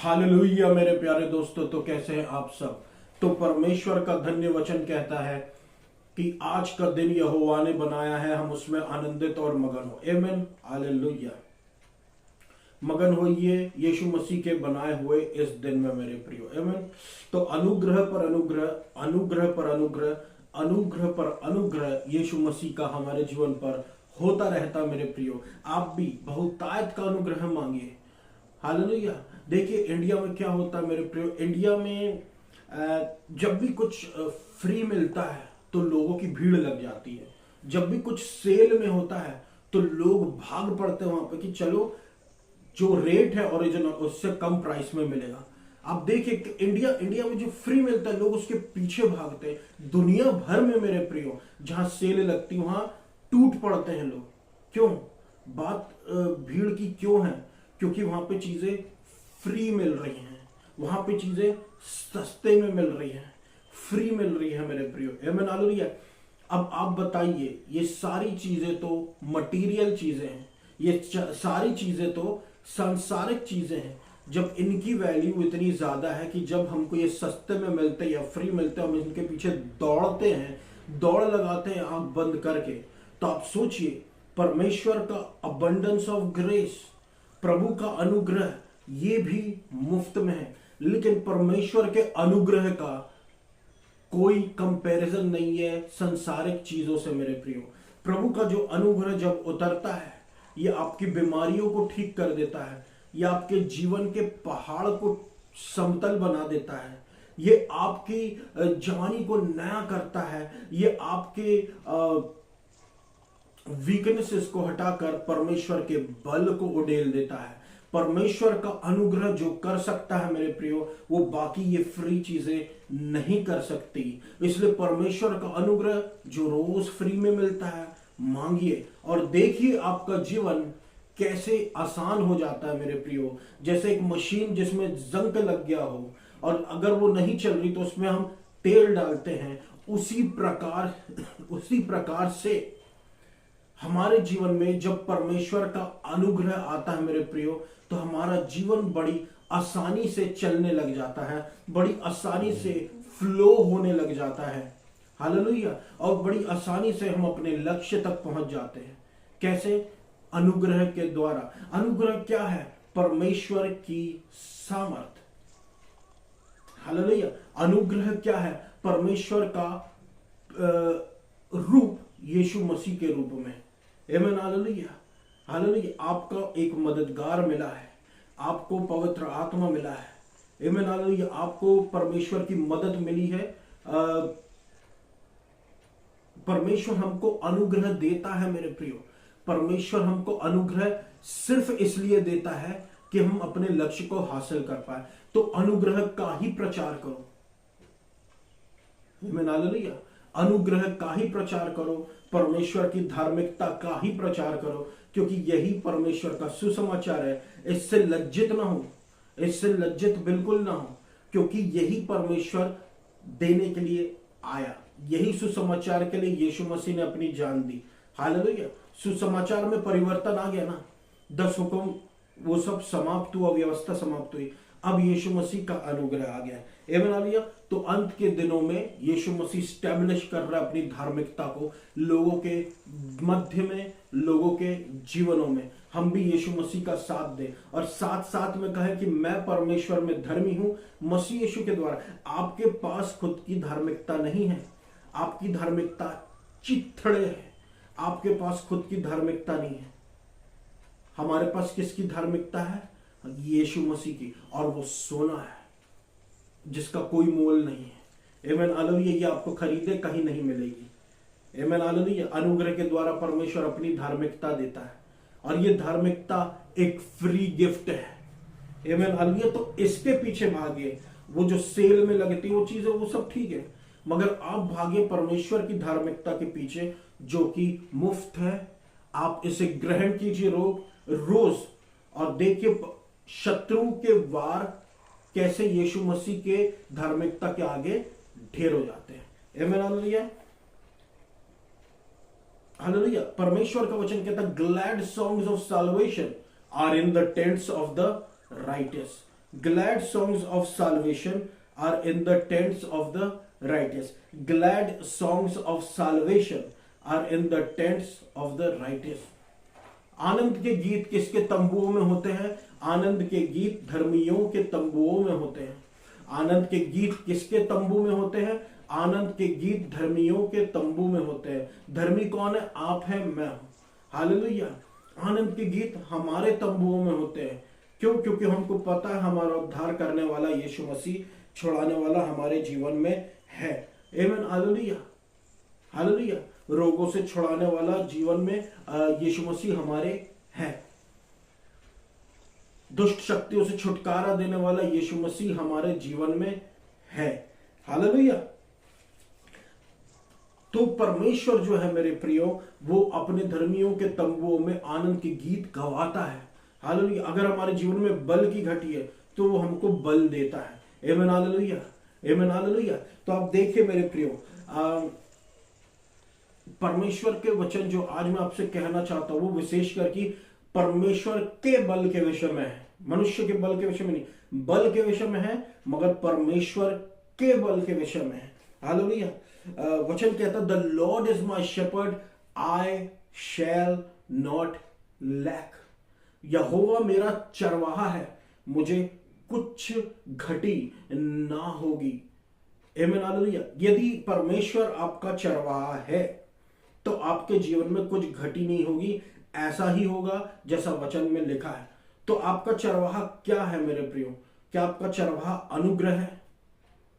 Hallelujah मेरे प्यारे दोस्तों, तो कैसे हैं आप सब। तो परमेश्वर का धन्य वचन कहता है कि आज का दिन यहोवा ने बनाया है, हम उसमें आनंदित और मगन हो। आमीन, हालेलुया। मगन होइए यीशु मसीह के बनाए हुए इस दिन में मेरे प्रियो। आमीन। तो अनुग्रह पर अनुग्रह, अनुग्रह पर अनुग्रह, अनुग्रह पर अनुग्रह यीशु मसीह का हमारे जीवन पर होता रहता मेरे प्रियो। आप भी बहुतायत का अनुग्रह मांगिए। हालेलुया। देखिए इंडिया में क्या होता है मेरे प्रियो, इंडिया में जब भी कुछ फ्री मिलता है तो लोगों की भीड़ लग जाती है। जब भी कुछ सेल में होता है तो लोग भाग पड़ते हैं वहां पे कि चलो जो रेट है ओरिजिनल उससे कम प्राइस में मिलेगा। आप देखिए इंडिया में जो फ्री मिलता है लोग उसके पीछे भागते हैं। दुनिया भर में मेरे प्रियो जहां सेल लगती वहां टूट पड़ते हैं लोग। क्यों? बात भीड़ की क्यों है? क्योंकि वहां पे चीजें फ्री मिल रही हैं, वहां पे चीजें सस्ते में मिल रही हैं, फ्री मिल रही है मेरे प्रियो। आमीन, हालेलुया। अब आप बताइए, ये सारी चीजें तो मटेरियल चीजें हैं, ये सारी चीजें तो सांसारिक चीजें हैं। जब इनकी वैल्यू इतनी ज्यादा है कि जब हमको ये सस्ते में मिलते हैं या फ्री मिलते हैं, हम इनके पीछे दौड़ते हैं, दौड़ लगाते हैं आंख बंद करके। तो आप सोचिए, परमेश्वर का अबंडेंस ऑफ ग्रेस, प्रभु का अनुग्रह, ये भी मुफ्त में है। लेकिन परमेश्वर के अनुग्रह का कोई कंपैरिजन नहीं है संसारिक चीजों से मेरे प्रियो। प्रभु का जो अनुग्रह जब उतरता है, ये आपकी बीमारियों को ठीक कर देता है, ये आपके जीवन के पहाड़ को समतल बना देता है, ये आपकी जवानी को नया करता है, ये आपके वीकनेसेस को हटाकर परमेश्वर के बल को उड़ेल देता है। परमेश्वर का अनुग्रह जो कर सकता है मेरे प्रियो, वो बाकी ये फ्री चीजें नहीं कर सकती। इसलिए परमेश्वर का अनुग्रह जो रोज फ्री में मिलता है, मांगिए और देखिए आपका जीवन कैसे आसान हो जाता है मेरे प्रियो। जैसे एक मशीन जिसमें जंग लग गया हो और अगर वो नहीं चल रही तो उसमें हम तेल डालते हैं, उसी प्रकार से हमारे जीवन में जब परमेश्वर का अनुग्रह आता है मेरे प्रियो, तो हमारा जीवन बड़ी आसानी से चलने लग जाता है, बड़ी आसानी से फ्लो होने लग जाता है। हालेलुया। और बड़ी आसानी से हम अपने लक्ष्य तक पहुंच जाते हैं। कैसे? अनुग्रह के द्वारा। अनुग्रह क्या है? परमेश्वर की सामर्थ। हालेलुया। अनुग्रह क्या है? परमेश्वर का रूप, यीशु मसीह के रूप में। आमीन, हालेलुया। हालेलुया। आपका एक मददगार मिला है, आपको पवित्र आत्मा मिला है। आमीन, हालेलुया। आपको परमेश्वर की मदद मिली है। परमेश्वर हमको अनुग्रह देता है मेरे प्रियो। परमेश्वर हमको अनुग्रह सिर्फ इसलिए देता है कि हम अपने लक्ष्य को हासिल कर पाए। तो अनुग्रह का ही प्रचार करो। आमीन, हालेलुया। अनुग्रह का ही प्रचार करो, परमेश्वर की धार्मिकता का ही प्रचार करो, क्योंकि यही परमेश्वर का सुसमाचार है। इससे लज्जित ना हो, इससे लज्जित बिल्कुल ना हो, क्योंकि यही परमेश्वर देने के लिए आया। यही सुसमाचार के लिए यीशु मसीह ने अपनी जान दी। हालेलुया। सुसमाचार में परिवर्तन आ गया ना, 10 हुक्म वो सब समाप्त हुआ, व्यवस्था समाप्त हुई, अब यीशु मसीह का अनुग्रह आ गया। आमीन, हालेलुया। तो अंत के दिनों में यीशु मसीह स्टैब्लिश कर रहा है अपनी धार्मिकता को लोगों के मध्य में, लोगों के जीवनों में। हम भी यीशु मसीह का साथ दें और साथ साथ में कहें कि मैं परमेश्वर में धर्मी हूं मसीह यीशु के द्वारा। आपके पास खुद की धार्मिकता नहीं है, आपकी धार्मिकता चिथड़े है, आपके पास खुद की धार्मिकता नहीं है। हमारे पास किसकी धार्मिकता है? यीशु मसीह की, और वो सोना है जिसका कोई मोल नहीं है। आमीन, हालेलुया। ये आपको खरीदे कहीं नहीं मिलेगी। आमीन, हालेलुया। अनुग्रह के द्वारा परमेश्वर अपनी धार्मिकता देता है और ये धार्मिकता एक फ्री गिफ्ट है। आमीन, हालेलुया। तो इसके पीछे भागिए। वो जो सेल में लगती है वो चीजें, वो सब ठीक है, मगर आप भागिए परमेश्वर की धार्मिकता के पीछे जो कि मुफ्त है। आप इसे ग्रहण कीजिए रोज और देखिए शत्रु के वार कैसे यीशु मसीह के धार्मिकता के आगे ढेर हो जाते हैं। आमीन, हालेलुया। हालेलुया। परमेश्वर का वचन कहता है, glad songs of salvation are in the tents of the righteous. Glad songs of salvation are in the tents of the righteous. Glad songs of salvation are in the tents of the righteous. आनंद के गीत किसके तंबुओं में होते हैं? आनंद के गीत धर्मियों के तंबुओं में होते हैं। आनंद के गीत किसके तंबू में होते हैं? आनंद के गीत धर्मियों के तंबू में होते हैं। धर्मी कौन है? आप हैं, मैं हूं। हालेलुया। आनंद के गीत हमारे तंबुओं में होते हैं। क्यों? क्योंकि हमको पता है हमारा उद्धार करने वाला यीशु मसीह, छुड़ाने वाला हमारे जीवन में है। आमीन। Hallelujah, hallelujah. रोगों से छुड़ाने वाला जीवन में यीशु मसीह हमारे है। दुष्ट शक्तियों से छुटकारा देने वाला यीशु मसीह हमारे जीवन में है। हालेलुया। तो परमेश्वर जो है मेरे प्रियो, वो अपने धर्मियों के तंबुओं में आनंद के गीत गवाता है। हालेलुया। अगर हमारे जीवन में बल की घटी है तो वो हमको बल देता है। आमीन। हालेलुया, आमीन। हालेलुया। तो आप देखिए मेरे प्रियो, परमेश्वर के वचन जो आज मैं आपसे कहना चाहता हूं वो विशेषकर कि परमेश्वर के बल के विषय में है। मनुष्य के बल के विषय में नहीं, बल के विषय में है, मगर परमेश्वर के बल के विषय में है। हालेलुया। वचन कहता है, the Lord is my shepherd, I shall not lack. Jehovah मेरा चरवाहा है, मुझे कुछ घटी ना होगी। आमीन। हालेलुया। यदि परमेश्वर आपका चरवाहा है तो आपके जीवन में कुछ घटी नहीं होगी। ऐसा ही होगा जैसा वचन में लिखा है। तो आपका चरवाहा क्या है मेरे प्रियो? क्या आपका चरवाहा अनुग्रह है?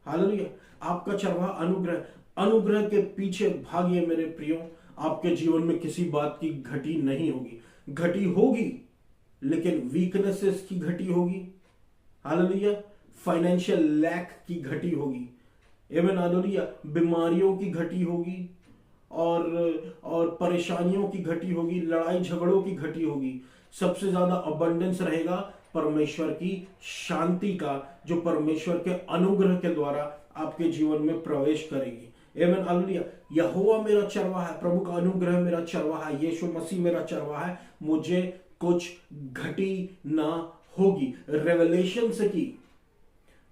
हालेलुया। आपका चरवाहा अनुग्रह, अनुग्रह के पीछे भागिए मेरे प्रियो। आपके जीवन में किसी बात की घटी नहीं होगी। घटी होगी लेकिन वीकनेसेस की घटी होगी। हालेलुया। फाइनेंशियल लैक की घटी होगी। आमीन। हालेलुया। बीमारियों की घटी होगी और परेशानियों की घटी होगी, लड़ाई झगड़ों की घटी होगी। सबसे ज्यादा अबंडेंस रहेगा परमेश्वर की शांति का, जो परमेश्वर के अनुग्रह के द्वारा आपके जीवन में प्रवेश करेगी। आमीन। हालेलुया। यहोवा मेरा चरवाहा है, प्रभु का अनुग्रह मेरा चरवाहा है, यीशु मसीह मेरा चरवाहा है, मुझे कुछ घटी ना होगी। रेवलेशन से की,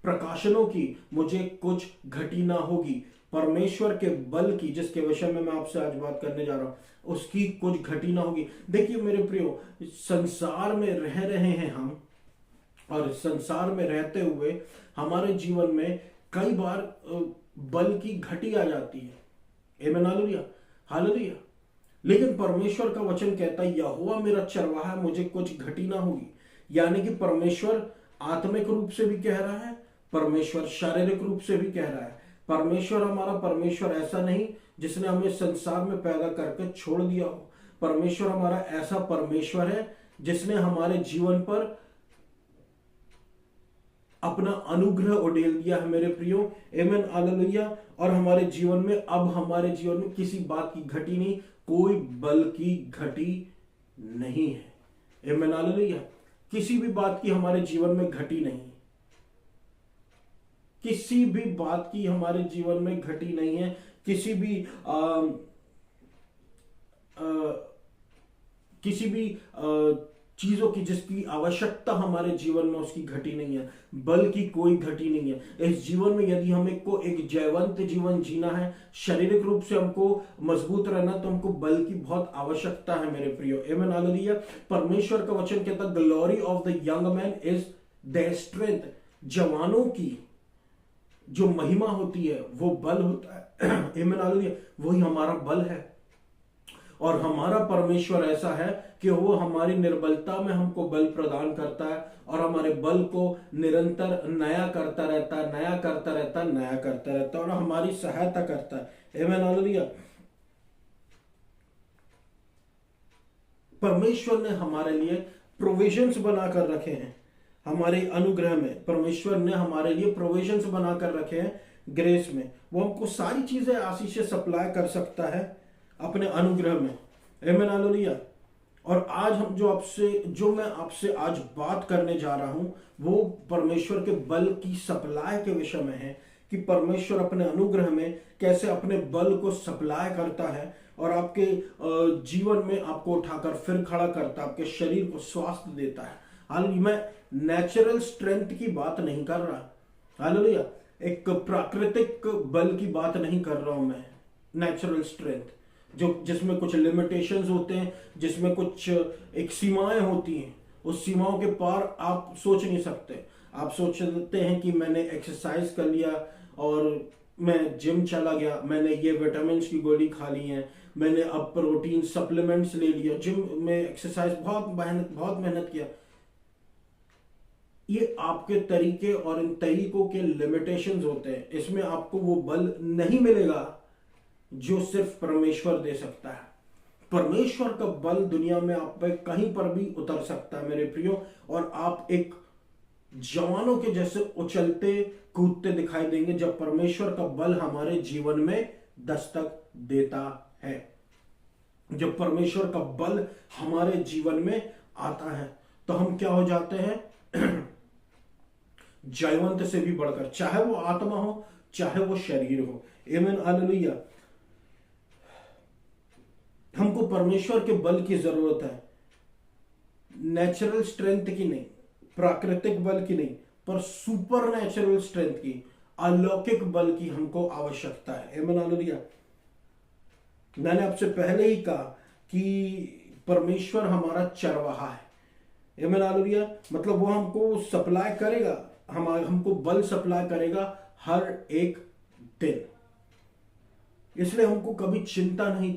प्रकाशनों की, मुझे कुछ घटी ना होगी। परमेश्वर के बल की, जिसके विषय में मैं आपसे आज बात करने जा रहा हूं, उसकी कुछ घटी ना होगी। देखिए मेरे प्रियो, संसार में रह रहे हैं हम, और संसार में रहते हुए हमारे जीवन में कई बार बल की घटी आ जाती है। आमीन। Hallelujah, hallelujah. लेकिन परमेश्वर का वचन कहता है, यहोवा मेरा चरवाहा है, मुझे कुछ घटी ना होगी। यानी कि परमेश्वर आत्मिक रूप से भी कह रहा है, परमेश्वर शारीरिक रूप से भी कह रहा है। परमेश्वर हमारा परमेश्वर ऐसा नहीं जिसने हमें संसार में पैदा करके छोड़ दिया हो। परमेश्वर हमारा ऐसा परमेश्वर है जिसने हमारे जीवन पर अपना अनुग्रह उड़ेल दिया है मेरे प्रियो। आमीन। हालेलुया। और हमारे जीवन में, अब हमारे जीवन में किसी बात की घटी नहीं, कोई बल की घटी नहीं है। आमीन। हालेलुया। किसी भी बात की हमारे जीवन में घटी नहीं, किसी भी बात की हमारे जीवन में घटी नहीं है। किसी भी चीजों की जिसकी आवश्यकता हमारे जीवन में, उसकी घटी नहीं है। बल की कोई घटी नहीं है। इस जीवन में यदि हमें को एक जयवंत जीवन जीना है, शारीरिक रूप से हमको मजबूत रहना, तो हमको बल की बहुत आवश्यकता है मेरे प्रियो। आमीन। हालेलुया। परमेश्वर का वचन कहता है, glory of the young man is the strength. जवानों की जो महिमा होती है वो बल होता है। आमीन। हालेलुया। वही हमारा बल है। और हमारा परमेश्वर ऐसा है कि वो हमारी निर्बलता में हमको बल प्रदान करता है, और हमारे बल को निरंतर नया करता रहता है, नया करता रहता है, नया करता रहता है, और हमारी सहायता करता है। आमीन। हालेलुया। परमेश्वर ने हमारे लिए प्रोविजंस बनाकर रखे हैं। हमारे अनुग्रह में परमेश्वर ने हमारे लिए प्रोविजंस बनाकर रखे हैं। ग्रेस में वो हमको सारी चीजें आशीष से सप्लाई कर सकता है अपने अनुग्रह में। आमीन। हालेलुया। और आज हम जो मैं आपसे आज बात करने जा रहा हूं, वो परमेश्वर के बल की सप्लाई के विषय में है, कि परमेश्वर अपने अनुग्रह में कैसे अपने बल को सप्लाई करता है और आपके जीवन में आपको उठाकर फिर खड़ा करता है, आपके शरीर को स्वास्थ्य देता है, हालेलुया। मैं नेचुरल स्ट्रेंथ की बात नहीं कर रहा, हालेलुया। एक प्राकृतिक बल की बात नहीं कर रहा हूं मैं। नेचुरल स्ट्रेंथ जो जिसमें कुछ लिमिटेशंस होते हैं, जिसमें कुछ एक सीमाएं होती हैं, उस सीमाओं के पार आप सोच नहीं सकते। आप सोचते हैं कि मैंने एक्सरसाइज कर लिया और मैं जिम चला गया, मैंने ये विटामिन की गोली खा ली है, मैंने अब प्रोटीन सप्लीमेंट्स ले लिया, जिम में एक्सरसाइज बहुत मेहनत किया। ये आपके तरीके और इन तरीकों के लिमिटेशंस होते हैं। इसमें आपको वो बल नहीं मिलेगा जो सिर्फ परमेश्वर दे सकता है। परमेश्वर का बल दुनिया में आप पे कहीं पर भी उतर सकता है मेरे प्रियो, और आप एक जवानों के जैसे उछलते कूदते दिखाई देंगे जब परमेश्वर का बल हमारे जीवन में दस्तक देता है। जब परमेश्वर का बल हमारे जीवन में आता है तो हम क्या हो जाते हैं? जयवंत से भी बढ़कर, चाहे वो आत्मा हो चाहे वो शरीर हो। आमीन, हालेलुया। हमको परमेश्वर के बल की जरूरत है, नेचुरल स्ट्रेंथ की नहीं, प्राकृतिक बल की नहीं, पर सुपर नेचुरल स्ट्रेंथ की, अलौकिक बल की हमको आवश्यकता है। आमीन, हालेलुया। मैंने आपसे पहले ही कहा कि परमेश्वर हमारा चरवाहा है। आमीन, हालेलुया। मतलब वो हमको सप्लाई करेगा, हमको बल सप्लाई करेगा हर एक दिन। इसलिए हमको कभी चिंता नहीं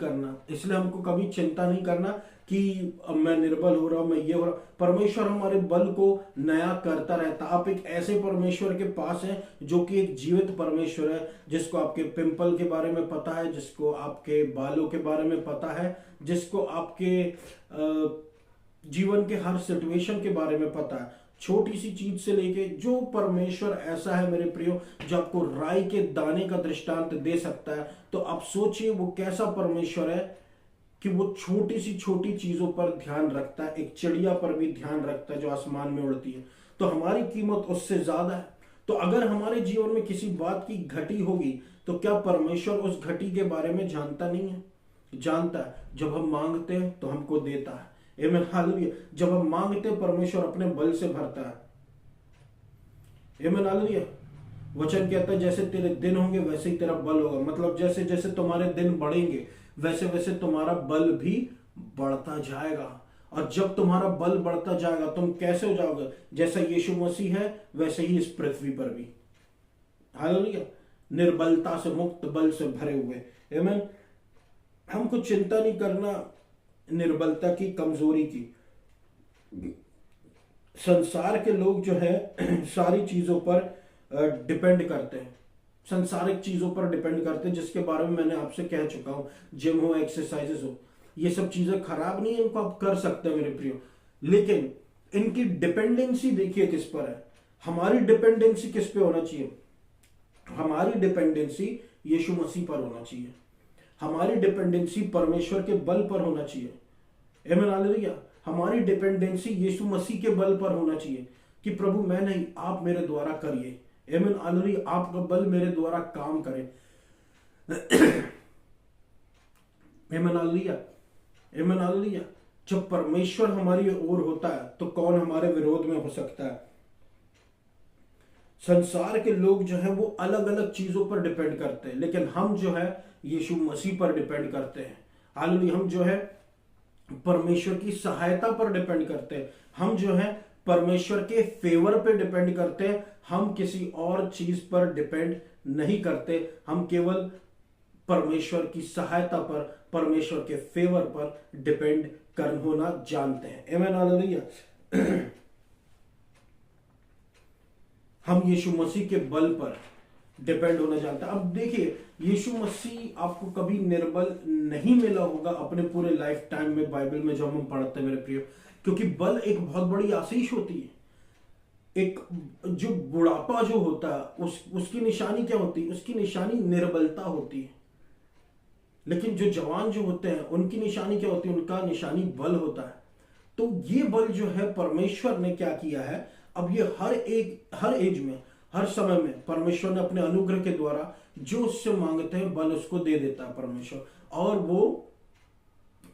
करना कि अब मैं निर्बल हो रहा हूं, मैं ये हो रहा। परमेश्वर हमारे बल को नया करता रहता। आप एक ऐसे परमेश्वर के पास हैं जो कि एक जीवित परमेश्वर है, जिसको आपके पिंपल के बारे में पता है, जिसको आपके बालों के बारे में पता है, जिसको आपके जीवन के हर सिचुएशन के बारे में पता है, छोटी सी चीज से लेके। जो परमेश्वर ऐसा है मेरे प्रियो जो आपको राई के दाने का दृष्टांत दे सकता है, तो आप सोचिए वो कैसा परमेश्वर है कि वो छोटी सी छोटी चीजों पर ध्यान रखता है। एक चिड़िया पर भी ध्यान रखता है जो आसमान में उड़ती है, तो हमारी कीमत उससे ज्यादा है। तो अगर हमारे जीवन में किसी बात की घटी होगी तो क्या परमेश्वर उस घटी के बारे में जानता नहीं है? जानता है। जब हम मांगते हैं तो हमको देता है। आमीन, हालेलुया। जब हम मांगते हैं परमेश्वर अपने बल से भरता है। आमीन, हालेलुया। वचन कहता है जैसे तेरे दिन होंगे वैसे ही तेरा बल होगा। मतलब जैसे जैसे तुम्हारे दिन बढ़ेंगे वैसे वैसे तुम्हारा बल भी बढ़ता जाएगा। और जब तुम्हारा बल बढ़ता जाएगा तुम कैसे हो जाओगे? जैसा यीशु मसीह है वैसे ही इस पृथ्वी पर भी। हालेलुया। निर्बलता से मुक्त, बल से भरे हुए। आमीन। हमको चिंता नहीं करना निर्बलता की, कमजोरी की। संसार के लोग जो है सारी चीजों पर डिपेंड करते हैं, संसारिक चीजों पर डिपेंड करते हैं, जिसके बारे में मैंने आपसे कह चुका हूं। जिम हो, एक्सरसाइजेस हो, ये सब चीजें खराब नहीं है, इनको आप कर सकते हैं मेरे प्रियो। लेकिन इनकी डिपेंडेंसी देखिए किस पर है। हमारी डिपेंडेंसी किस पे होना चाहिए? हमारी डिपेंडेंसी यीशु मसीह पर होना चाहिए। हमारी डिपेंडेंसी परमेश्वर के बल पर होना चाहिए। आमीन, हालेलुया। हमारी डिपेंडेंसी यीशु मसीह के बल पर होना चाहिए कि प्रभु मैं नहीं, आप मेरे द्वारा करिए। आमीन, हालेलुया। आपका बल मेरे द्वारा काम करे। आमीन, हालेलुया। आमीन, हालेलुया। जब परमेश्वर हमारी ओर होता है तो कौन हमारे विरोध में हो सकता है? संसार के लोग जो है वो अलग अलग चीजों पर डिपेंड करते हैं, लेकिन हम जो है यीशु मसीह पर डिपेंड करते हैं। हालेलुया। हम जो है परमेश्वर की सहायता पर डिपेंड करते हैं। हम जो है परमेश्वर के फेवर पे डिपेंड करते हैं। हम किसी और चीज पर डिपेंड नहीं करते। हम केवल परमेश्वर की सहायता पर, परमेश्वर के फेवर पर डिपेंड कर होना जानते हैं। आमीन, हालेलुया। हम यीशु मसीह के बल पर डिपेंड होना जानते हैं। अब देखिए, यीशु मसीह आपको कभी निर्बल नहीं मिला होगा अपने पूरे लाइफ टाइम में, बाइबल में जब हम पढ़ते हैं मेरे प्रियो, क्योंकि बल एक बहुत बड़ी आशीष होती है। एक जो बुढ़ापा जो होता है उसकी निशानी क्या होती है? उसकी निशानी निर्बलता होती है। लेकिन जो जवान जो होते हैं उनकी निशानी क्या होती है? उनका निशानी बल होता है। तो ये बल जो है परमेश्वर ने क्या किया है, अब ये हर एज में, हर समय में परमेश्वर ने अपने अनुग्रह के द्वारा जो उससे मांगते हैं बल उसको दे देता है परमेश्वर, और वो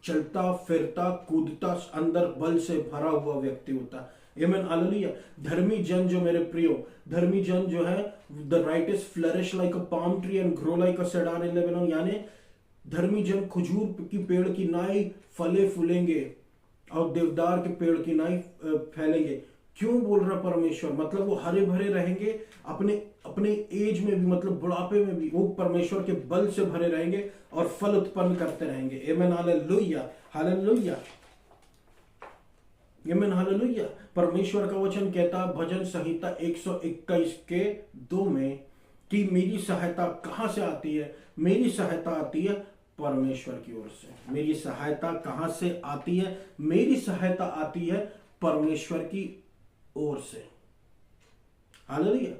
चलता फिरता कूदता अंदर बल से भरा हुआ व्यक्ति होता है। Amen hallelujah. धर्मी जन जो मेरे प्रियो, धर्मी जन जो है, the rights flourish like a palm tree and grow like a cedar in Lebanon, यानी धर्मी जन खजूर की पेड़ की नाई फले फूलेंगे और देवदार के पेड़ की नाई फैलेंगे। क्यों बोल रहा परमेश्वर? मतलब वो हरे भरे रहेंगे, अपने अपने एज में भी, मतलब बुढ़ापे में भी वो परमेश्वर के बल से भरे रहेंगे और फल उत्पन्न करते रहेंगे। Amen hallelujah, hallelujah, amen hallelujah. परमेश्वर का वचन कहता है भजन संहिता 121 के 2 में कि मेरी सहायता कहां से आती है? मेरी सहायता आती है परमेश्वर की ओर से। मेरी सहायता कहां से आती है? मेरी सहायता आती है परमेश्वर की ओर से। हालेलुया।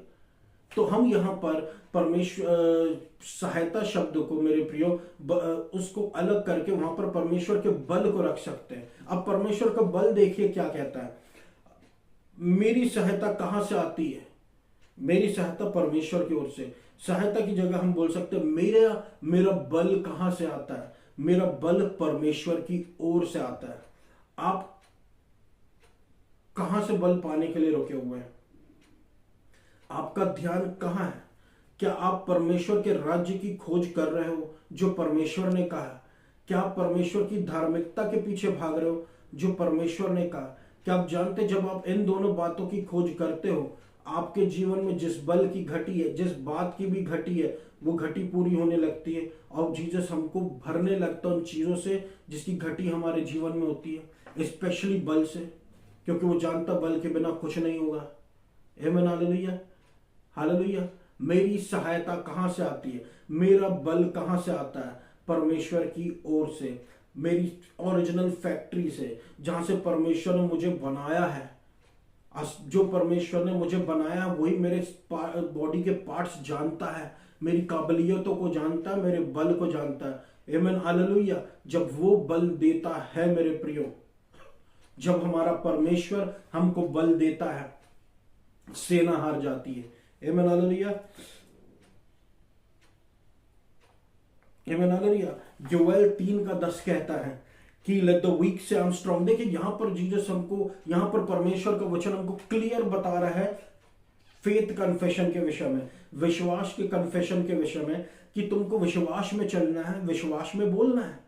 तो हम यहां पर परमेश्वर सहायता शब्द को मेरे प्रियो उसको अलग करके वहां पर परमेश्वर के बल को रख सकते हैं। अब परमेश्वर का बल देखिए क्या कहता है, मेरी सहायता कहां से आती है? मेरी सहायता परमेश्वर की ओर से। सहायता की जगह हम बोल सकते हैं मेरा बल कहां से आता है? मेरा बल परमेश्वर की ओर से आता है। आप कहां से बल पाने के लिए रुके हुए हैं? आपका ध्यान कहां है? क्या आप परमेश्वर के राज्य की खोज कर रहे हो जो परमेश्वर ने कहा? क्या आप परमेश्वर की धार्मिकता के पीछे भाग रहे हो जो परमेश्वर ने कहा? क्या आप जानते जब आप इन दोनों बातों की खोज करते हो, आपके जीवन में जिस बल की घटी है, जिस बात की भी घटी है, वो घटी पूरी होने लगती है और जीसस हमको भरने लगता है उन चीजों से जिसकी घटी हमारे जीवन में होती है, स्पेशली बल से, क्योंकि वो जानता बल के बिना कुछ नहीं होगा। आमीन हालेलुया, हालेलुया। मेरी सहायता कहां से आती है? मेरा बल कहां से आता है? परमेश्वर की ओर से, मेरी ओरिजिनल फैक्ट्री से, जहां से परमेश्वर ने मुझे बनाया है। जो परमेश्वर ने मुझे बनाया वही मेरे बॉडी के पार्ट्स जानता है, मेरी काबिलियतों को जानता है, मेरे बल को जानता है। आमीन हालेलुया। जब वो बल देता है मेरे प्रियो, जब हमारा परमेश्वर हमको बल देता है, सेना हार जाती है। आमीन हालेलुया, आमीन हालेलुया। योएल 3:10 कहता है कि लेट द वीक से आई एम स्ट्रॉन्ग। देखिए यहां पर जीसस हमको, यहां पर परमेश्वर का वचन हमको क्लियर बता रहा है फेथ कन्फेशन के विषय में, विश्वास के कन्फेशन के विषय में, कि तुमको विश्वास में चलना है, विश्वास में बोलना है।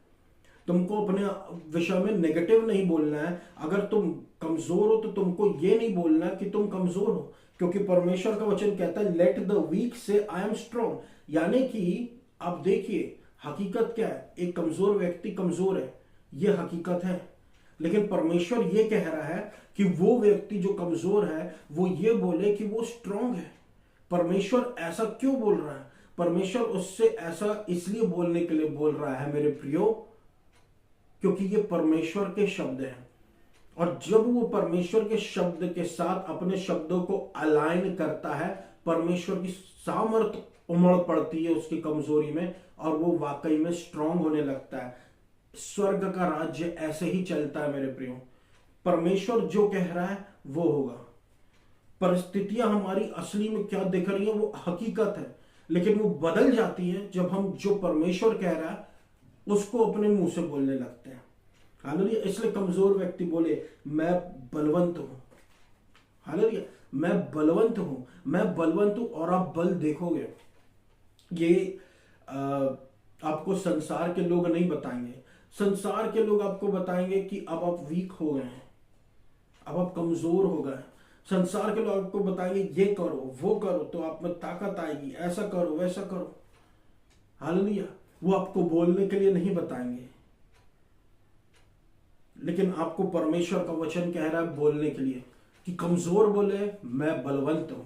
तुमको अपने विषय में नेगेटिव नहीं बोलना है। अगर तुम कमजोर हो तो तुमको ये नहीं बोलना कि तुम कमजोर हो, क्योंकि परमेश्वर का वचन कहता है लेट द वीक से आई एम स्ट्रॉन्ग। यानी कि अब देखिए हकीकत क्या है, एक कमजोर व्यक्ति कमजोर है, यह हकीकत है। लेकिन परमेश्वर यह कह रहा है कि वो व्यक्ति जो कमजोर है वो ये बोले कि वो स्ट्रांग है। परमेश्वर ऐसा क्यों बोल रहा है? परमेश्वर उससे ऐसा इसलिए बोलने के लिए बोल रहा है मेरे प्रियो, क्योंकि ये परमेश्वर के शब्द हैं। और जब वो परमेश्वर के शब्द के साथ अपने शब्दों को अलाइन करता है, परमेश्वर की सामर्थ उमड़ पड़ती है उसकी कमजोरी में और वो वाकई में स्ट्रांग होने लगता है। स्वर्ग का राज्य ऐसे ही चलता है मेरे प्रियो। परमेश्वर जो कह रहा है वो होगा। परिस्थितियां हमारी असली में क्या दिख रही है वो हकीकत है, लेकिन वो बदल जाती है जब हम जो परमेश्वर कह रहा है उसको अपने मुंह से बोलने लगते हैं। हालेलुया। इसलिए कमजोर व्यक्ति बोले मैं बलवंत हूं। हालेलुया, मैं बलवंत हूं, मैं बलवंत हूं। और आप बल देखोगे, ये आपको संसार के लोग नहीं बताएंगे। संसार के लोग आपको बताएंगे कि अब आप वीक हो गए हैं, अब आप कमजोर हो गए। संसार के लोग आपको बताएंगे ये करो वो करो तो आप में ताकत आएगी, ऐसा करो वैसा करो। हालेलुया। वो आपको बोलने के लिए नहीं बताएंगे, लेकिन आपको परमेश्वर का वचन कह रहा है बोलने के लिए कि कमजोर बोले मैं बलवंत हूं।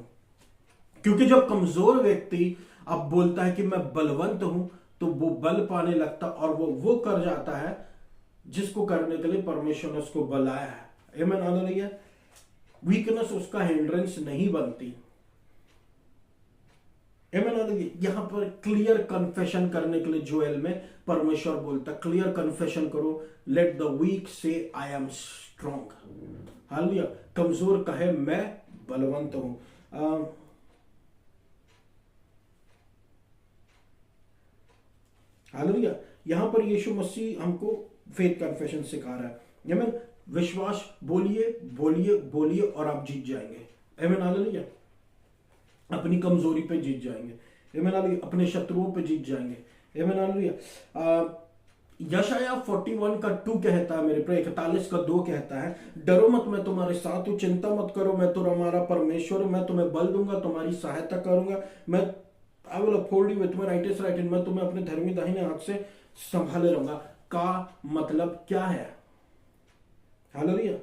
क्योंकि जब कमजोर व्यक्ति अब बोलता है कि मैं बलवंत हूं तो वो बल पाने लगता और वो कर जाता है जिसको करने के लिए परमेश्वर ने उसको बुलाया है। आमीन हालेलुया। वीकनेस उसका हिंड्रेंस नहीं बनती। आमीन हालेलुया। यहां पर क्लियर कन्फेशन करने के लिए जोएल में परमेश्वर बोलता क्लियर कन्फेशन करो, लेट द वीक से आई एम स्ट्रॉन्ग। हालेलुया। कमजोर कहे मैं बलवंत हूं। हालेलुया। यहां पर यीशु मसीह हमको फेथ कन्फेशन सिखा रहा है। आमीन। विश्वास बोलिए बोलिए बोलिए और आप जीत जाएंगे। आमीन हालेलुया। अपनी कमजोरी पे जीत जाएंगे। आमीन हालेलुया। अपने शत्रुओं पे जीत जाएंगे। आमीन हालेलुया। यशाया 41 का 2 कहता है मेरे प्रिय, 41 का 2 कहता है, डरो मत, मैं तुम्हारे साथ हूं, चिंता मत करो, मैं तो हमारा परमेश्वर, मैं तुम्हें बल दूंगा, तुम्हारी सहायता करूंगा, मैं I will uphold you with my righteous right hand, मैं तुम्हें अपने धर्मी दाहिने हाथ से संभाले रहूंगा। का मतलब क्या है? हालेलुया।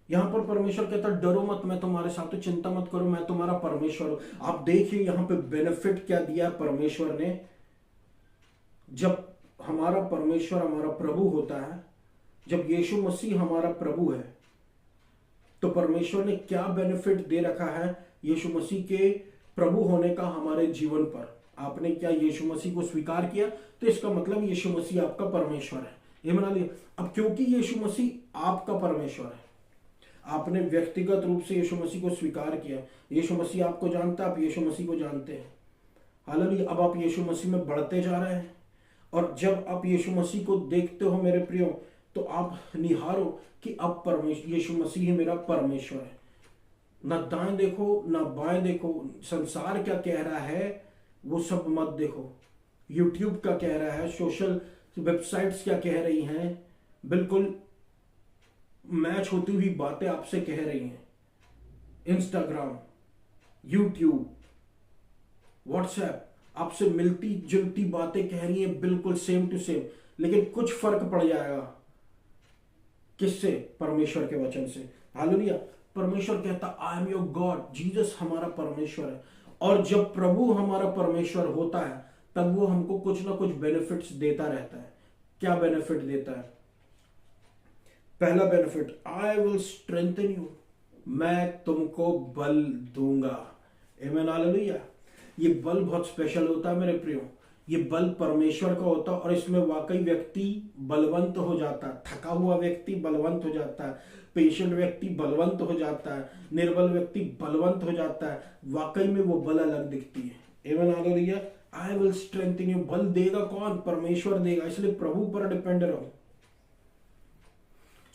यहां पर परमेश्वर कहता है डरो मत, मैं तुम्हारे साथ हूं, चिंता मत करो, मैं तुम्हारा परमेश्वर हूं। आप देखिए यहां पे बेनिफिट क्या दिया परमेश्वर ने। जब हमारा परमेश्वर हमारा प्रभु होता है, जब यीशु मसीह हमारा प्रभु है, तो परमेश्वर ने क्या बेनिफिट दे रखा है यीशु मसीह के प्रभु होने का हमारे जीवन पर। आपने क्या यीशु मसीह को स्वीकार किया, तो इसका मतलब यीशु मसीह आपका परमेश्वर है। ये बना लिया। अब क्योंकि यीशु मसीह आपका परमेश्वर है, आपने व्यक्तिगत रूप से यीशु मसीह को स्वीकार किया, यीशु मसीह आपको जानता है, आप यीशु मसीह को जानते हैं। हालेलुया। अब आप यीशु मसीह में बढ़ते जा रहे हैं, और जब आप यीशु मसीह को देखते हो मेरे प्रियो, तो आप निहारो कि अब परमेश्वर यीशु मसीह ही मेरा परमेश्वर है। ना दाएं देखो ना बाएं देखो, संसार क्या कह रहा है वो सब मत देखो, यूट्यूब क्या कह रहा है, सोशल वेबसाइट्स क्या कह रही हैं, बिल्कुल मैच होती हुई बातें आपसे कह रही हैं। इंस्टाग्राम, यूट्यूब, व्हाट्सएप आपसे मिलती जुलती बातें कह रही हैं, बिल्कुल सेम टू सेम, लेकिन कुछ फर्क पड़ जाएगा। किससे? परमेश्वर के वचन से। हालेलुया। परमेश्वर कहता I am your God, Jesus हमारा परमेश्वर है। और जब प्रभु हमारा परमेश्वर होता है, तब वो हमको कुछ ना कुछ बेनिफिट्स देता रहता है। क्या बेनिफिट देता है? पहला benefit, I will strengthen you, मैं तुमको बल दूंगा। आमीन हालेलुया। ये बल बहुत स्पेशल होता है मेरे प्रियो, ये बल परमेश्वर का होता है, और इसमें वाकई व्यक्ति बलवंत हो जाता है। थका हुआ व्यक्ति बलवंत हो जाता है, पेशेंट व्यक्ति बलवंत हो जाता है, निर्बल व्यक्ति बलवंत हो जाता है। वाकई में वो बल अलग दिखती है। आमीन hallelujah. I will strengthen you, बल देगा कौन? परमेश्वर देगा। इसलिए प्रभु पर डिपेंड रहो।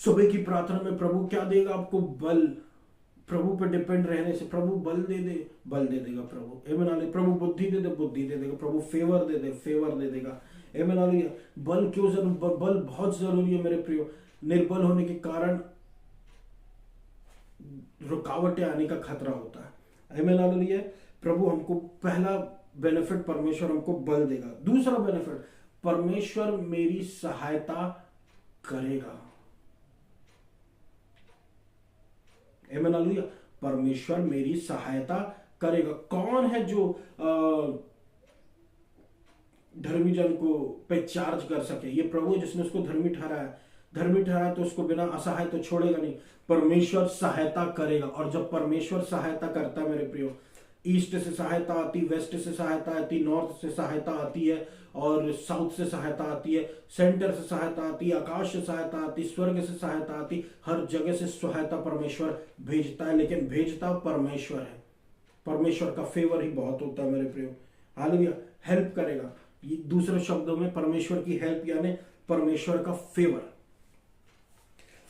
सुबह की प्रार्थना में प्रभु क्या देगा आपको? बल। प्रभु पर डिपेंड रहने से प्रभु बल दे दे, बल दे देगा प्रभु। आमीन हालेलुया। प्रभु बुद्धि दे दे, बुद्धि दे देगा प्रभु। फेवर दे दे, फेवर दे देगा। आमीन हालेलुया। बल क्यों जरूर? बल बहुत जरूरी है मेरे प्रियो। निर्बल होने के कारण रुकावटें आने का खतरा होता है। आमीन हालेलुया। प्रभु हमको, पहला बेनिफिट परमेश्वर हमको बल देगा। दूसरा बेनिफिट, परमेश्वर मेरी सहायता करेगा। आमीन हालेलुया। परमेश्वर मेरी सहायता करेगा। कौन है जो धर्मी जन को पे चार्ज कर सके? ये प्रभु है जिसने उसको धर्मी ठहराया। धर्मी ठहराया तो उसको बिना असहाय तो छोड़ेगा नहीं। परमेश्वर सहायता करेगा। और जब परमेश्वर सहायता करता है मेरे प्रियो, ईस्ट से सहायता आती, वेस्ट से सहायता आती, नॉर्थ से सहायता आती है, और साउथ से सहायता आती है, सेंटर से सहायता आती है, आकाश से सहायता आती, स्वर्ग से सहायता आती, हर जगह से सहायता परमेश्वर भेजता है। लेकिन भेजता परमेश्वर है। परमेश्वर का फेवर ही बहुत होता है मेरे प्रियो। हालेलुया। हेल्प करेगा, ये दूसरे शब्दों में परमेश्वर की हेल्प यानी परमेश्वर का favour.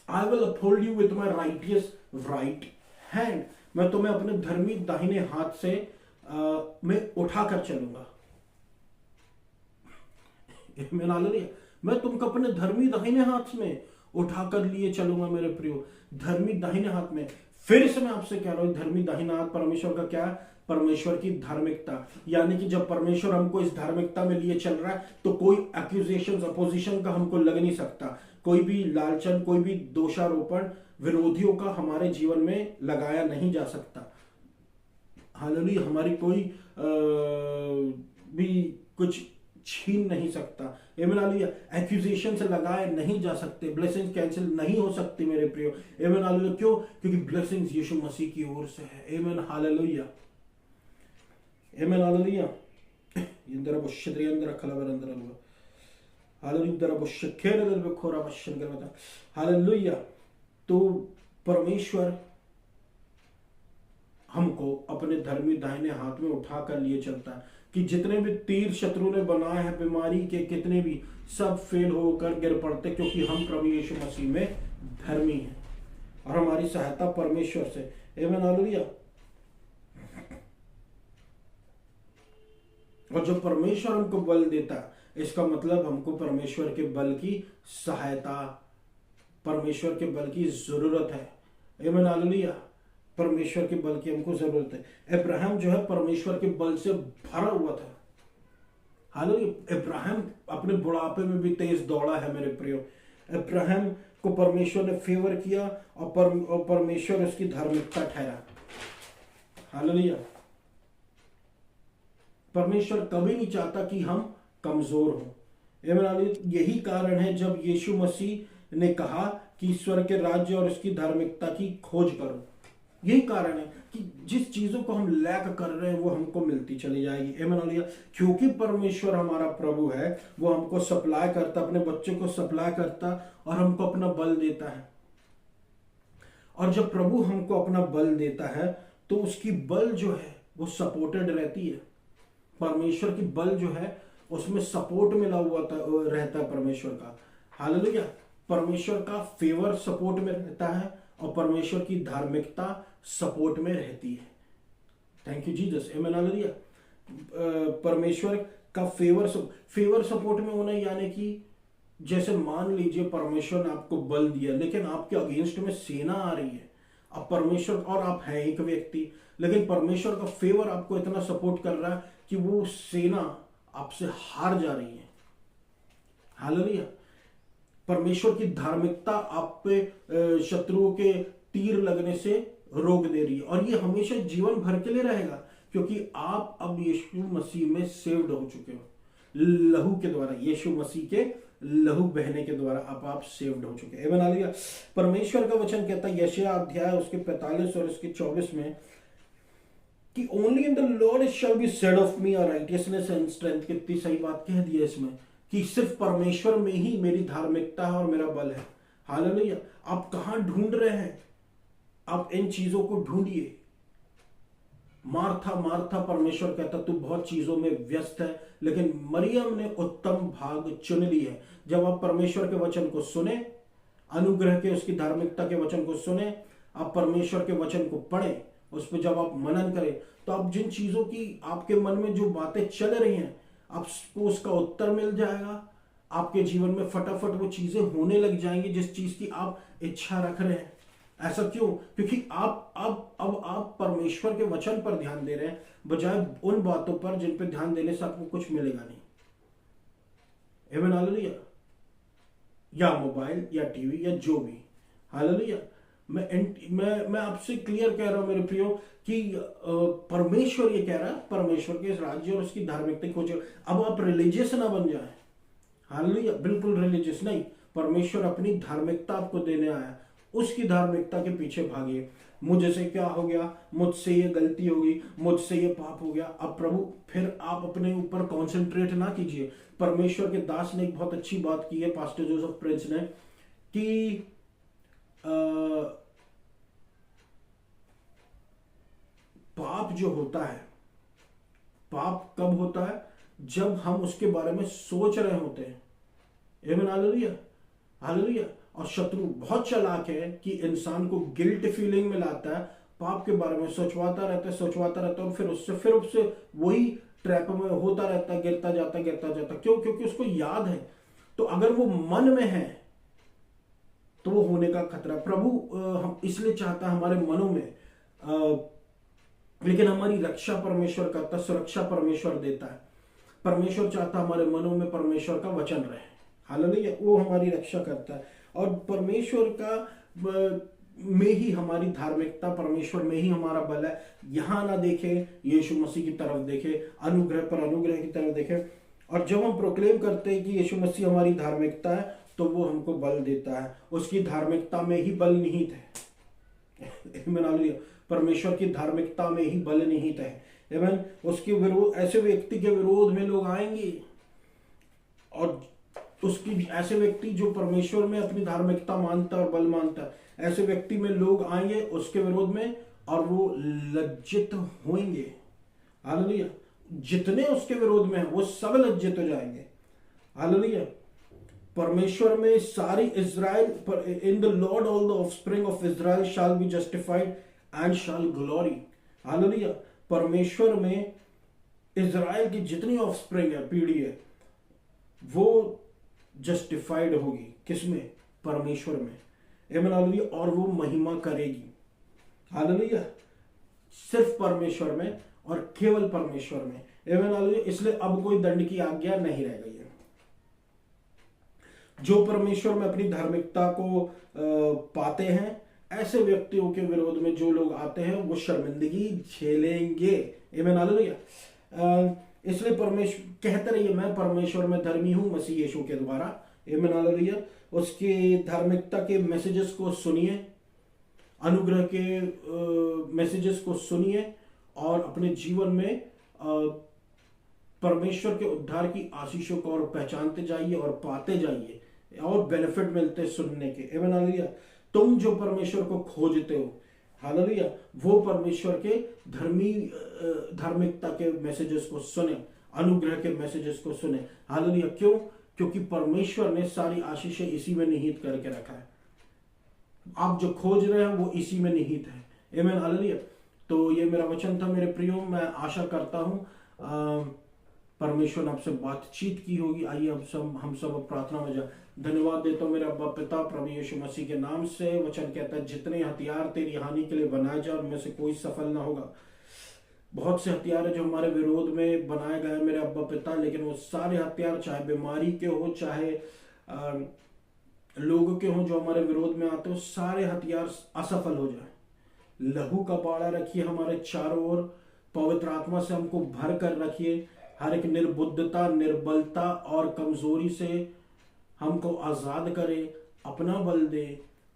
I will uphold you with my righteous right hand, मैं तुम्हें अपने धर्मी दाहिने हाथ से मैं उठाकर चलूंगा। मैं तुमको अपने धर्मी दाहिने हाथ में उठाकर लिए चलूंगा मेरे प्रियो। धर्मी दाहिने हाथ में, फिर से मैं आपसे कह रहा हूं, धर्मी दाहिना हाथ परमेश्वर का क्या है? परमेश्वर की धार्मिकता। यानी कि जब परमेश्वर हमको इस धार्मिकता में लिए चल रहा है, तो कोई एक्यूजेशन अपोजिशन का हमको लग नहीं सकता। कोई भी लालचन, कोई भी दोषारोपण विरोधियों का हमारे जीवन में लगाया नहीं जा सकता। हालेलुया। हमारी कोई भी कुछ छीन नहीं सकता। आमीन हालेलुया। एक्यूजेशन से लगाए नहीं जा सकते, ब्लेसिंग्स कैंसिल नहीं हो सकती मेरे प्रियो। आमीन हालेलुया। क्यों? क्योंकि ब्लेसिंग्स यीशु मसीह की ओर से है। आमीन हालेलुया। आमीन हालेलुया। इंदर बशद्री अंदर खलबर अंदर अलवा हालेलुया। इंदर बशखेर दल बखोरा बशन करता। हालेलुया। तो परमेश्वर हमको अपने धर्मी दाहिने हाथ में उठा कर लिए चलता है कि जितने भी तीर शत्रु ने बनाए हैं, बीमारी के कितने भी, सब फेल होकर गिर पड़ते, क्योंकि हम प्रभु यीशु मसीह में धर्मी हैं। और हमारी सहायता परमेश्वर से। आमीन, हालेलुया। और जब परमेश्वर हमको बल देता है, इसका मतलब हमको परमेश्वर के बल की सहायता, परमेश्वर के बल की जरूरत है। आमीन, हालेलुया। परमेश्वर के बल की हमको जरूरत है। अब्राहम जो है परमेश्वर के बल से भरा हुआ था। हालेलुया। अब्राहम अपने बुढ़ापे में भी तेज दौड़ा है मेरे प्रियो। अब्राहम को परमेश्वर ने फेवर किया और परमेश्वर उसकी धार्मिकता ठहरा। हालेलुया। परमेश्वर कभी नहीं चाहता कि हम कमजोर हों। आमीन। यही कारण है जब यीशु मसीह ने कहा कि ईश्वर के राज्य और उसकी धार्मिकता की खोज करो। यही कारण है कि जिस चीजों को हम लैक कर रहे हैं वो हमको मिलती चली जाएगी। आमीन। क्योंकि परमेश्वर हमारा प्रभु है, वो हमको सप्लाई करता, अपने बच्चों को सप्लाई करता और हमको अपना बल देता है। और जब प्रभु हमको अपना बल देता है तो उसकी बल जो है वो सपोर्टेड रहती है। परमेश्वर की बल जो है उसमें सपोर्ट मिला हुआ रहता है परमेश्वर का। हालेलुया। परमेश्वर का फेवर सपोर्ट में रहता है और परमेश्वर की धार्मिकता सपोर्ट में रहती है। Thank you Jesus. आमीन, हालेलुया। परमेश्वर का फेवर सपोर्ट में होना, यानी कि जैसे मान लीजिए परमेश्वर ने आपको बल दिया लेकिन आपके अगेंस्ट में सेना आ रही है। अब परमेश्वर, और आप हैं एक व्यक्ति, लेकिन परमेश्वर का फेवर आपको इतना सपोर्ट कर रहा है कि वो सेना आपसे हार जा रही है। हालेलुया। परमेश्वर की धार्मिकता आप पे शत्रुओं के तीर लगने से रोक दे रही है, और ये हमेशा जीवन भर के लिए रहेगा क्योंकि आप अब यीशु मसीह में सेव्ड हो चुके हो। लहू के द्वारा, यीशु मसीह के लहू बहने के द्वारा आप सेव्ड हो चुके हैं। आमीन, हालेलुया। परमेश्वर का वचन कहता है यशायाह अध्याय उसके 45 और उसके 24 में कि only in the Lord shall be said of me a righteousness and strength. कितनी सही बात कह दी है इसमें कि सिर्फ परमेश्वर में ही मेरी धार्मिकता है और मेरा बल है। हालेलुया। आप कहां ढूंढ रहे हैं? आप इन चीजों को ढूंढिए। मार्था मार्था, परमेश्वर कहता तू बहुत चीजों में व्यस्त है, लेकिन मरियम ने उत्तम भाग चुन ली है। जब आप परमेश्वर के वचन को सुने, अनुग्रह के उसकी धार्मिकता के वचन को सुने, आप परमेश्वर के वचन को पढ़ें, उस पर जब आप मनन करें तो आप जिन चीजों की आपके मन में जो बातें चल रही हैं आपको उसका उत्तर मिल जाएगा। आपके जीवन में फटाफट वो चीजें होने लग जाएंगी जिस चीज की आप इच्छा रख रहे हैं। ऐसा क्यों? क्योंकि आप अब आप परमेश्वर के वचन पर ध्यान दे रहे हैं बजाय उन बातों पर जिन पर ध्यान देने से आपको कुछ मिलेगा नहीं। आमीन, हालेलुया। या मोबाइल या टीवी या जो भी। हालेलुया। मैं आपसे क्लियर कह रहा हूं मेरे प्रियो कि परमेश्वर ये कह रहा है, परमेश्वर के राज्य और उसकी धार्मिकता खोजो। अब आप रिलीजियस ना बन जाए। हालेलुया। बिल्कुल रिलीजियस नहीं। परमेश्वर अपनी धार्मिकता आपको देने आया, उसकी धार्मिकता के पीछे भागिए। मुझसे क्या हो गया, मुझसे ये गलती होगी, मुझसे ये पाप हो गया। अब प्रभु, फिर आप अपने ऊपर कॉन्सेंट्रेट ना कीजिए। परमेश्वर के दास ने एक बहुत अच्छी बात की है, पास्टर जोसेफ प्रिंस ने, कि पाप जो होता है, पाप कब होता है? जब हम उसके बारे में सोच रहे होते हैं। आमीन, हालेलुया। हालेलुया। और शत्रु बहुत चालाक है कि इंसान को गिल्ट फीलिंग में लाता है, पाप के बारे में सोचवाता रहता है और फिर उससे वही ट्रैप में होता रहता है, गिरता जाता। क्यों? क्योंकि उसको याद है। तो अगर वो मन में है तो वो होने का खतरा। प्रभु हम इसलिए चाहता है हमारे मनों में, लेकिन हमारी रक्षा परमेश्वर करता, सुरक्षा परमेश्वर देता है। परमेश्वर चाहता हमारे मनों में परमेश्वर का वचन रहे। हालेलुया। वो हमारी रक्षा करता है और परमेश्वर का में ही हमारी धार्मिकता, परमेश्वर में ही हमारा बल है। यहां ना देखे, यीशु मसीह की तरफ देखे, अनुग्रह पर अनुग्रह की तरफ देखे। और जब हम प्रोक्लेम करते हैं कि यीशु मसीह हमारी धार्मिकता है तो वो हमको बल देता है। उसकी धार्मिकता में ही बल निहित है। आमीन। परमेश्वर की धार्मिकता में ही बल निहित है। आमीन। उसके विरोध, ऐसे व्यक्ति के विरोध में लोग आएंगे और उसकी, ऐसे व्यक्ति जो परमेश्वर में अपनी धार्मिकता मानता और बल मानता है, ऐसे व्यक्ति में लोग आएंगे उसके विरोध में और वो लज्जित होंगे। हालेलुया। जितने उसके विरोध में हैं वो सब लज्जित हो जाएंगे। हालेलुया। परमेश्वर में सारी Israel, in the Lord all the offspring of Israel shall be justified and shall glory. Hallelujah. परमेश्वर में इज़राइल की जितनी ऑफस्प्रिंग है, पीढ़ी है, वो जस्टिफाइड होगी। किसमें? परमेश्वर में। आमीन हालेलुया। और वो महिमा करेगी। हालेलुया। सिर्फ परमेश्वर में और केवल परमेश्वर में। आमीन हालेलुया। इसलिए अब कोई दंड की आज्ञा नहीं रह गई है। जो परमेश्वर में अपनी धार्मिकता को पाते हैं, ऐसे व्यक्तियों के विरोध में जो लोग आते हैं वो शर्मिंदगी झेलेंगे। आमीन हालेलुया। इसलिए परमेश्वर कहते रहिए, मैं परमेश्वर में धर्मी हूं मसीह यीशु के द्वारा। आमीन हालेलुया। उसकी धार्मिकता के मैसेजेस को सुनिए, अनुग्रह के मैसेजेस को सुनिए और अपने जीवन में परमेश्वर के उद्धार की आशीषों को और पहचानते जाइए और पाते जाइए और बेनिफिट मिलते सुनने के। आमीन हालेलुया। तुम जो परमेश्वर को खोजते हो, हालेलुया, वो परमेश्वर के धार्मिकता के मैसेजेस को सुने, अनुग्रह के मैसेजेस को सुने। हालेलुया। क्यों? क्योंकि परमेश्वर ने सारी आशीषें इसी में निहित करके रखा है। आप जो खोज रहे हैं वो इसी में निहित है। आमीन हालेलुया। तो ये मेरा वचन था मेरे प्रियो। मैं आशा करता हूं परमेश्वर ने आपसे बातचीत की होगी। आइए अब हम सब प्रार्थना में जाए। धन्यवाद देता हूं मेरे अब्बा पिता प्रभु यीशु मसीह के नाम से। वचन कहता है जितने हथियार तेरी हानि के लिए बनाए जाए उनमें से कोई सफल ना होगा। बहुत से हथियार है जो हमारे विरोध में बनाए गए मेरे अब्बा पिता, लेकिन वो सारे हथियार चाहे बीमारी के हो, चाहे लोगों के हो जो हमारे विरोध में आते हो, सारे हथियार असफल हो जाए। लहू का बाड़ा रखिए हमारे चारों ओर, पवित्र आत्मा से हमको भर कर रखिए। हर एक निर्बुद्धता, निर्बलता और कमजोरी से हमको आजाद करे। अपना बल दे,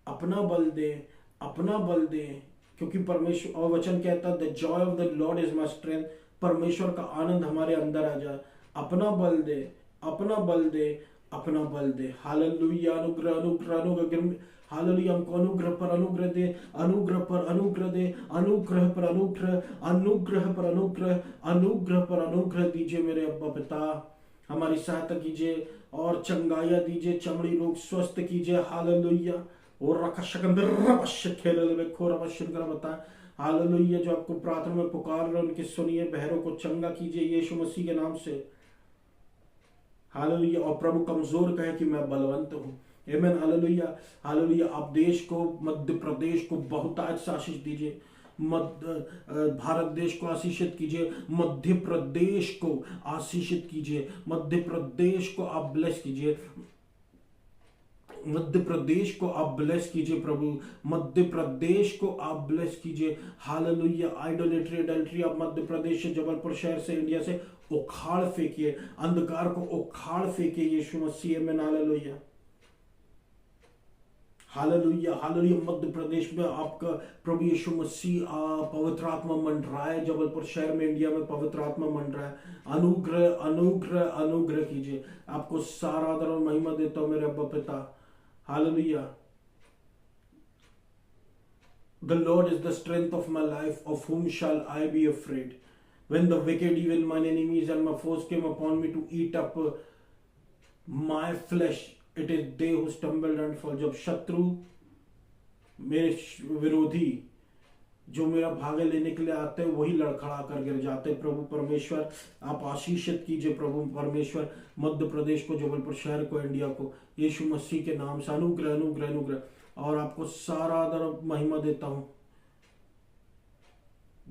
अपना बल दे, अपना बल दे। क्योंकि परमेश्वर और वचन कहता है the Joy of the Lord is my strength. परमेश्वर का आनंद हमारे अंदर आ जाए। अपना बल दे, अपना बल दे, अपना बल दे। हालेलुया। अनुग्रह अनुग्रह अनुग्रह। हालेलुया। हमको अनुग्रह पर अनुग्रह दे, अनुग्रह पर अनुग्रह दे, अनुग्रह पर अनुग्रह, अनुग्रह पर अनुग्रह, अनुग्रह पर अनुग्रह दीजिए मेरे अब्बा पिता। हमारी सहायता कीजिए और चंगाइया दीजिए, चमड़ी रोग स्वस्थ कीजिए। हालेलुया। और बता हालेलुया। जो आपको प्रार्थना में पुकार रहे उनकी सुनिए, बहरों को चंगा कीजिए यीशु मसीह के नाम से। हालेलुया। और प्रभु कमजोर कहे कि मैं बलवंत हूं। आमीन हालेलुया। हालेलुया। आप देश को, मध्य प्रदेश को बहुतायत से आशीष दीजिए। भारत देश को आशीषित कीजिए, मध्य प्रदेश को आशीषित कीजिए, मध्य प्रदेश को आप ब्लेस कीजिए, मध्य प्रदेश को आप ब्लेस कीजिए प्रभु, मध्य प्रदेश को आप ब्लेस कीजिए। हालेलुया। आइडोलेट्री, एडल्ट्री आप मध्य प्रदेश से, जबलपुर शहर से, इंडिया से उखाड़ फेंकिए, अंधकार को उखाड़ फेंकिए यीशु मसीह में। Hallelujah. Hallelujah. Hallelujah. Madhya Pradesh में आपका प्रभु यीशु मसीह पवित्र आत्मा मंडराए। जबलपुर शहर में, इंडिया में पवित्र आत्मा मंडराए। अनुग्रह अनुग्रह अनुग्रह कीजिए। आपको सारा आदर और महिमा देता हूं मेरे अब्बा पिता। Hallelujah. The Lord is the strength of my life, of whom shall I be afraid? When the wicked, evil, mine enemies and my foes came upon me to eat up my flesh, it is they who stumbled and fall. जब शत्रु, मेरे विरोधी जो मेरा भागे लेने के लिए आते हैं वही लड़खड़ा कर गिर जाते हैं। प्रभु परमेश्वर आप आशीषित कीजिए प्रभु परमेश्वर मध्य प्रदेश को, जबलपुर शहर को, इंडिया को यीशु मसीह के नाम से। अनुग्रह अनुग्रह अनुग्रह। और आपको सारा आदर महिमा देता हूं।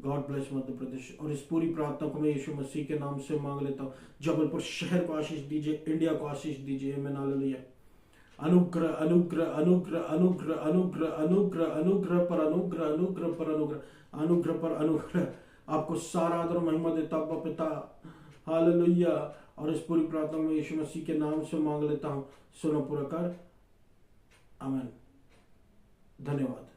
God bless Madhya Pradesh. और इस पूरी प्रार्थना को मैं यीशु मसीह के नाम से मांग लेता हूं। जबलपुर शहर को आशीष दीजिए, इंडिया को आशीष दीजिए। आमीन हालेलुया। अनुग्रह अनुग्रह अनुग्रह अनुग्रह अनुग्रह अनुग्रह अनुग्रह पर अनुग्रह, अनुग्रह पर अनुग्रह, अनुग्रह पर अनुग्रह। आपको सारा आदर महिमा देता हूं पिता। हालेलुया। और इस पूरी प्रार्थना में यीशु मसीह के नाम से मांग लेता हूं। सुनो पूरा कर। आमीन। धन्यवाद।